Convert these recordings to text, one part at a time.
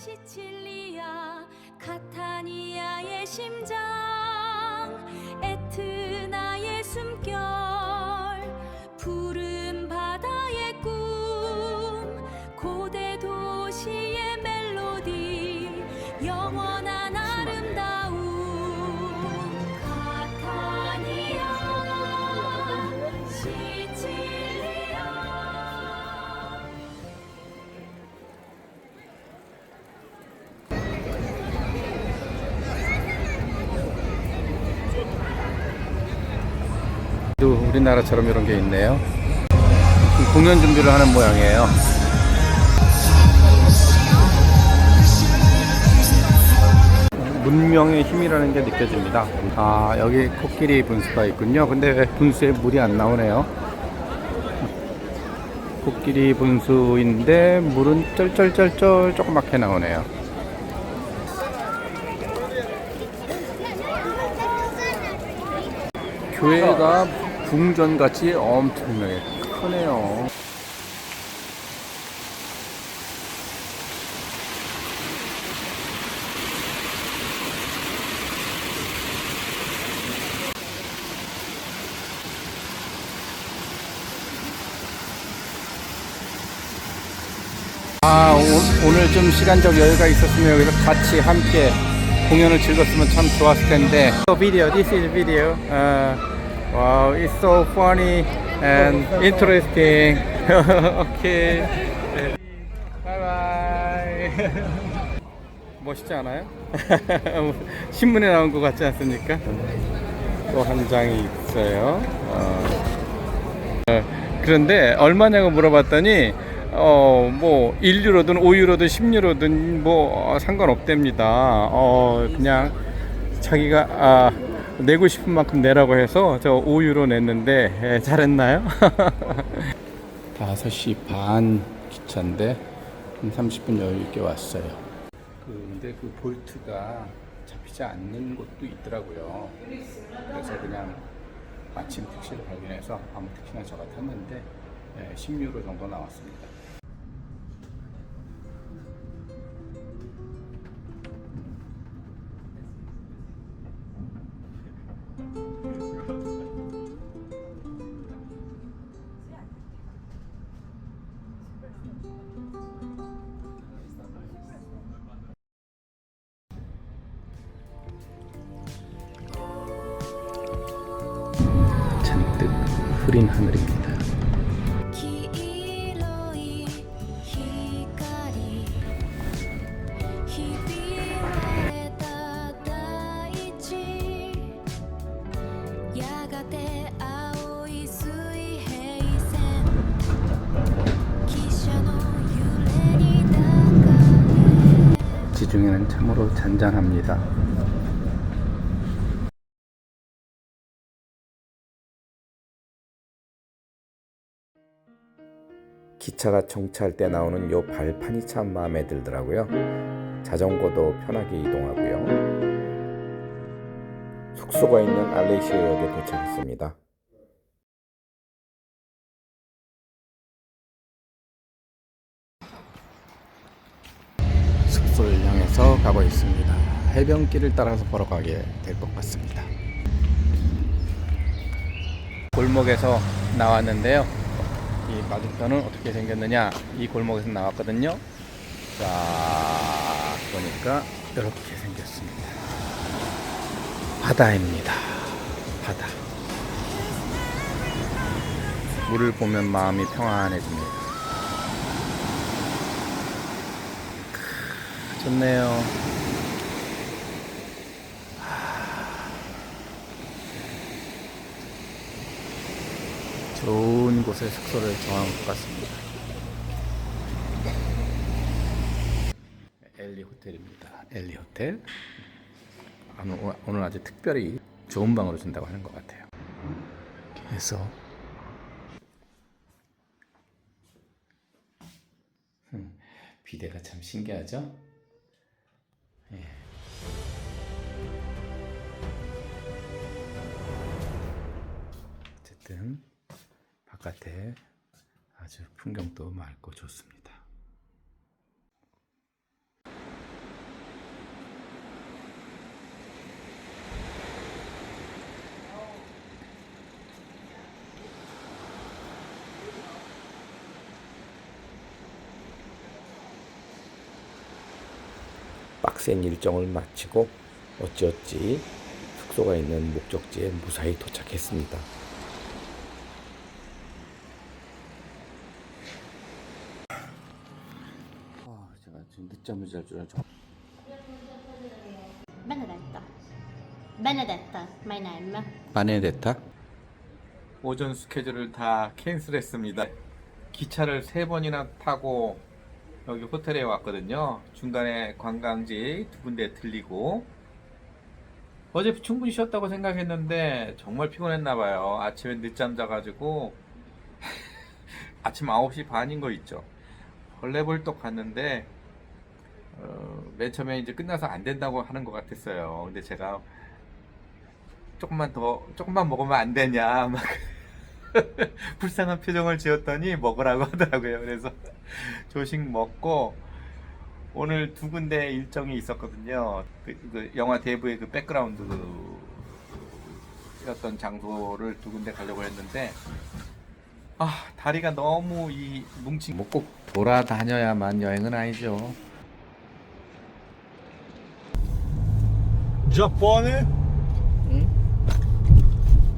시칠리아 카타니아의 심장, 에트나의 숨결, 푸른 바다의 꿈, 고대 도시의 멜로디, 영원한 아름다움. 카타니아 시칠리아. 또 우리나라처럼 이런 게 있네요. 공연 준비를 하는 모양이에요. 문명의 힘이라는 게 느껴집니다. 아, 여기 코끼리 분수가 있군요. 근데 왜 분수에 물이 안 나오네요. 코끼리 분수인데 물은 쩔쩔쩔쩔 조그맣게 나오네요. 교회가 궁전같이 엄청나게 크네요. 아, 오늘 좀 시간적 여유가 있었으면 여기서 같이 함께 공연을 즐겼으면 참 좋았을 텐데. Video, this is video. Wow, it's so funny and interesting. Okay. Bye bye. 멋있지 않아요? 신문에 나온 것 같지 않습니까? 또 한 장이 있어요. 그런데 얼마냐고 물어봤더니 뭐 1유로든 5유로든 10유로든 뭐 상관없답니다. 그냥 자기가 내고 싶은 만큼 내라고 해서 저 5유로 냈는데 잘했나요? 5시 반 기차인데 한 30분 여유 있게 왔어요. 근데 그 볼트가 잡히지 않는 곳도 있더라고요. 그래서 그냥 마침 택시를 발견해서 아무 택시나 저가 탔는데 10유로 정도 나왔습니다. 잔뜩 흐린 하늘입니다. 지중해는 참으로 잔잔합니다. 기차가 정차할 때 나오는 요 발판이 참 마음에 들더라고요. 자전거도 편하게 이동하고요. 숙소가 있는 알레시오역에 도착했습니다. 숙소를 향해서 가고 있습니다. 해변길을 따라서 걸어가게 될 것 같습니다. 골목에서 나왔는데요. 이 맞은편은 어떻게 생겼느냐, 이 골목에서 나왔거든요. 자, 보니까 이렇게 생겼습니다. 바다입니다. 바다. 물을 보면 마음이 평안해집니다. 좋네요. 좋은 곳에 숙소를 정한 것 같습니다. 엘리 호텔입니다. 엘리 호텔. 오늘 아주 특별히 좋은 방으로 준다고 하는 것 같아요. 이렇게 해서 비대가 참 신기하죠? 예. 어쨌든 바깥에 아주 풍경도 맑고 좋습니다. 빡센 일정을 마치고 어찌어찌 숙소가 있는 목적지에 무사히 도착했습니다. 제가 지금 늦잠을 잘 줄 알죠. Benedetta. Benedetta, my name. 바네데타? 오전 스케줄을 다 캔슬했습니다. 기차를 3번이나 타고 여기 호텔에 왔거든요. 중간에 관광지 2군데 들리고 어제 충분히 쉬었다고 생각했는데 정말 피곤했나 봐요. 아침에 늦잠 자가지고 아침 9시 반인 거 있죠. 벌레벌떡 갔는데 맨 처음에 이제 끝나서 안 된다고 하는 것 같았어요. 근데 제가 조금만 먹으면 안 되냐 막 불쌍한 표정을 지었더니 먹으라고 하더라고요. 그래서 조식 먹고 오늘 2군데 일정이 있었거든요. 그 영화 대부의 그 백그라운드였던 장소를 2군데 가려고 했는데 다리가 너무 뭉친 뭐 꼭 돌아다녀야만 여행은 아니죠. Giappone, 응?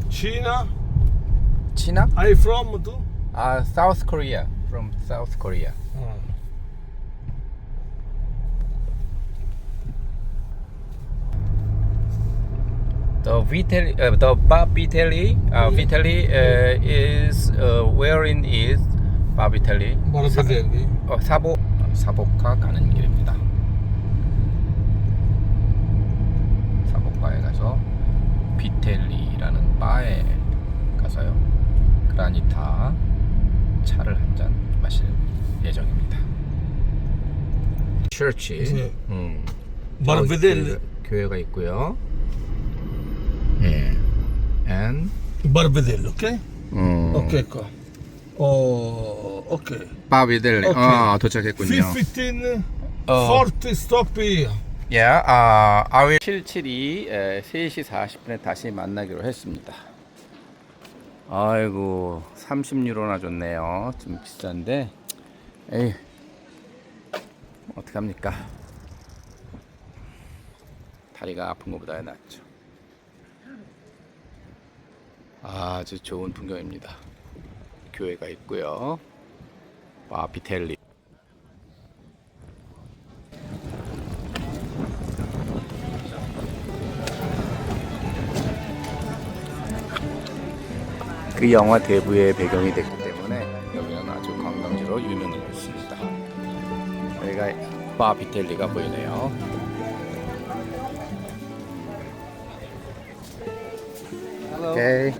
Cina. China? Are you from too? South Korea. From South Korea. The Bob Vitelli is wherein is Bob Vitelli? Morbidelli. 사복가 가는 길입니다. 사복가에 가서 비텔리라는 바에 가서요. 그라니타 차를 한 잔 마실 예정입니다. Church. Morbidelli. 교회가 있고요. 예. And Morbidelli, ok? Ok, qua. Ok. 바비델리. 오케이. 도착했군요. 15, 40 stop here. Yeah, I will 772 3시 40분에 다시 만나기로 했습니다. 아이고 30유로나 줬네요. 좀 비싼데 에이 어떡합니까. 다리가 아픈 것보다 낫죠. 아주 좋은 풍경입니다. 교회가 있고요. 바비텔리. 그 영화 대부의 배경이 됐기 때문에 여기는 아주 관광지로 유명해졌습니다. 여기가 바비텔리가 보이네요. 오케이.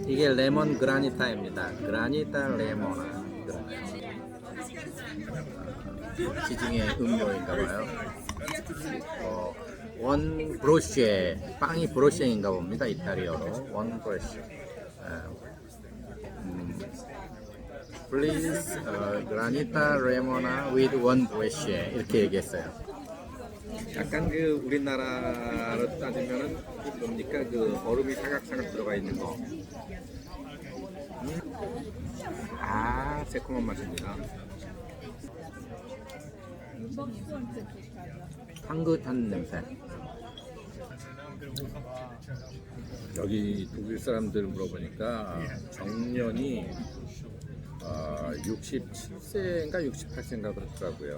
이게 레몬 그라니타입니다. 그라니타 레모나. 지중해 음료인가봐요. 원 브로쉐, 빵이 브로쉐인가 봅니다. 이탈리아로 원 브로쉐. Please 그라니타 레모나 with one 브로쉐 이렇게 얘기했어요. 약간 그 우리나라로 따지면은 뭡니까 그 얼음이 사각사각 들어가 있는 거. 새콤한 맛입니다. 향긋한 냄새. 여기 독일 사람들 물어보니까 정년이 67세인가 68세인가 그렇더라고요.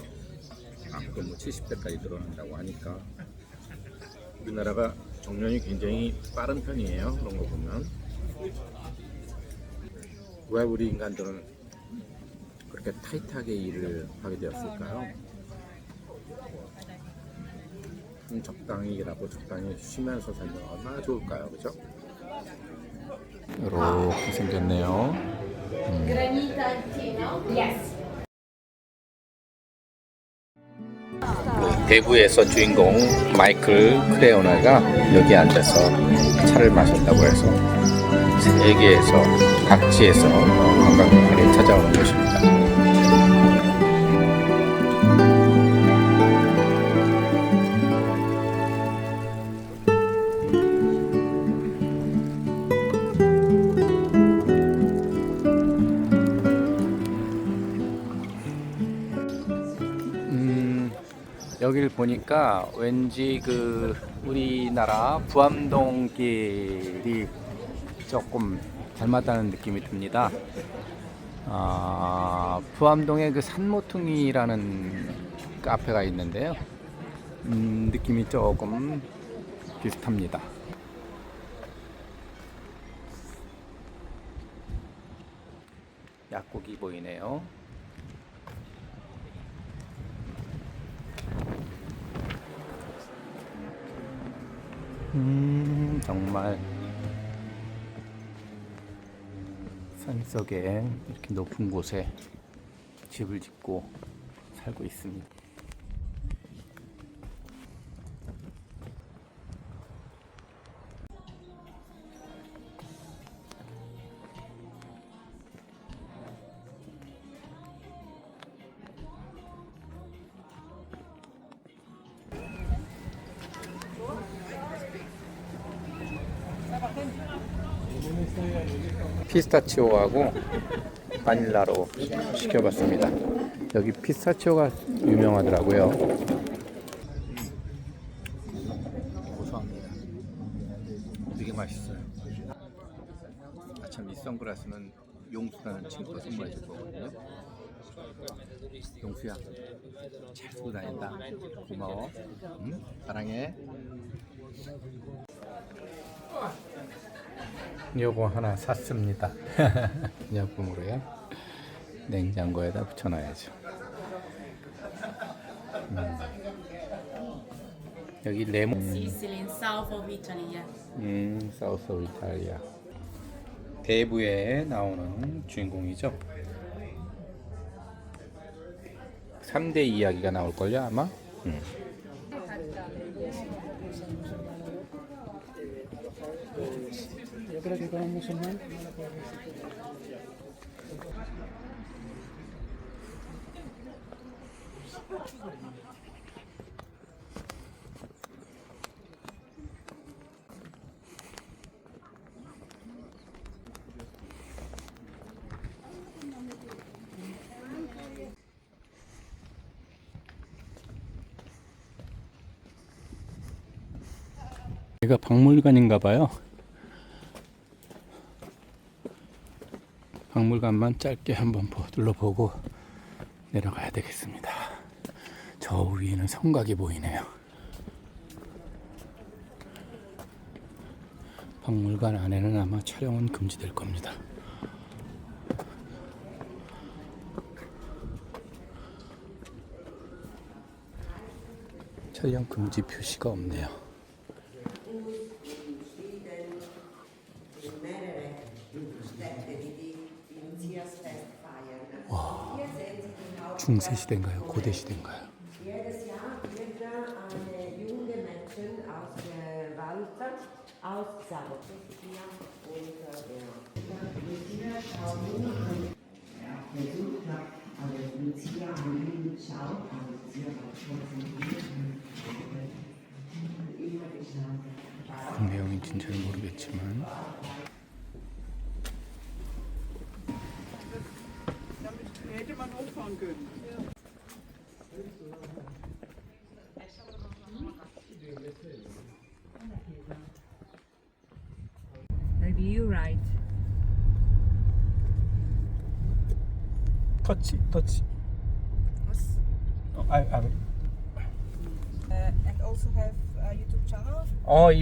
그럼 뭐 70세까지 들어간다고 하니까 우리나라가 정년이 굉장히 빠른 편이에요. 그런 거 보면 왜 우리 인간들은 그렇게 타이트하게 일을 하게 되었을까요? 적당히 일하고 적당히 쉬면서 살면 얼마나 좋을까요? 그죠? 이렇게 생겼네요. 대구에서 주인공 마이클 크레오나가 여기 앉아서 차를 마셨다고 해서 세계에서 각지에서 관광객들이 찾아오는 곳입니다. 여기를 보니까 왠지 그 우리나라 부암동 길이 조금 닮았다는 느낌이 듭니다. 부암동에 그 산모퉁이라는 카페가 있는데요. 느낌이 조금 비슷합니다. 약국이 보이네요. 정말 산속에 이렇게 높은 곳에 집을 짓고 살고 있습니다. 피스타치오하고 바닐라로 시켜봤습니다. 여기 피스타치오가 유명하더라고요. 고소합니다. 되게 맛있어요. 참 이 선글라스는 용수라는 친구가 선물해 줄 거거든요. 용수야, 잘 쓰고 다닌다. 고마워. 사랑해. 요거 하나 샀습니다. 기념품으로요. 냉장고에다 붙여놔야죠. 여기 레몬. Sicily, in south of Italy, yeah. 사우스 오브 이탈리아. 대부에 나오는 주인공이죠. 3대 이야기가 나올걸요 아마. 여기가 박물관인가 봐요. 박물관만 짧게 한번 둘러보고 내려가야 되겠습니다. 저 위에는 성곽이 보이네요. 박물관 안에는 아마 촬영은 금지될 겁니다. 촬영 금지 표시가 없네요. 와, 중세 시대인가요? 고대 시대인가요? Jedes Jahr wird da eine junge Mädchen aus der Wald ausgesammelt. 그 내용인지는 잘 모르겠지만 Hätte man hochfahren können. Maybe you're right. 터치. And also have a YouTube channel.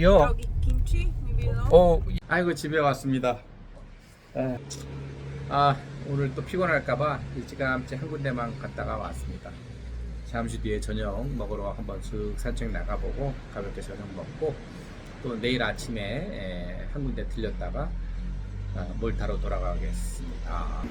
요. Kimchi, maybe you know. 아이고 집에 왔습니다. 오늘 또 피곤할까봐 일찌감치 한 군데만 갔다가 왔습니다. 잠시 뒤에 저녁 먹으러 한번 쓱 산책 나가보고 가볍게 저녁 먹고 또 내일 아침에 한 군데 들렸다가 몰타로 돌아가겠습니다.